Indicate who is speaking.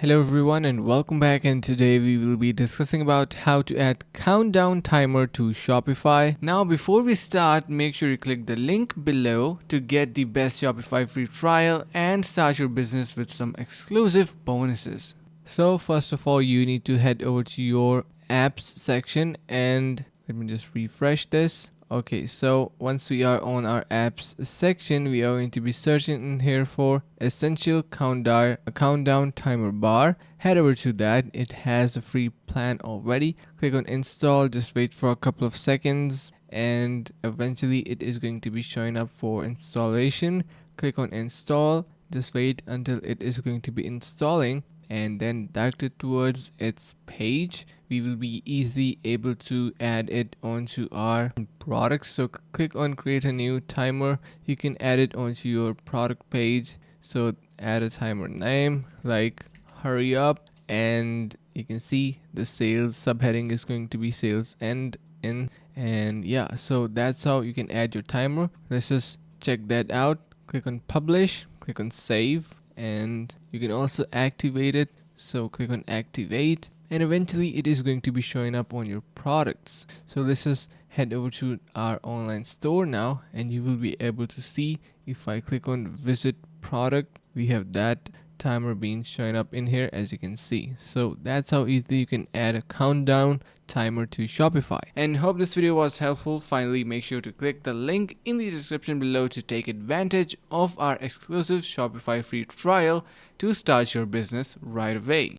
Speaker 1: Hello everyone and welcome back, and today we will be discussing about how to add countdown timer to Shopify. Now before we start, make sure you click the link below to get the best Shopify free trial and start your business with some exclusive bonuses. So first of all, you need to head over to your apps section, and let me just refresh this. Okay, so once we are on our apps section, we are going to be searching in here for essential countdown timer bar. Head over to that. It has a free plan already. Click on install, just wait for a couple of seconds, and eventually it is going to be showing up for installation. Click on install, just wait until it is going to be installing, and then direct it towards its page. We will be easily able to add it onto our products. So click on create a new timer. You can add it onto your product page. So add a timer name like hurry up, and you can see the sales subheading is going to be sales end in. And yeah, so that's how you can add your timer. Let's just check that out. Click on publish, click on save, and you can also activate it. So click on activate, and eventually it is going to be showing up on your products. So let's just head over to our online store now, and you will be able to see, if I click on visit product, we have that timer being shown up in here, as you can see. So that's how easily you can add a countdown timer to Shopify. And hope this video was helpful. Finally, make sure to click the link in the description below to take advantage of our exclusive Shopify free trial to start your business right away.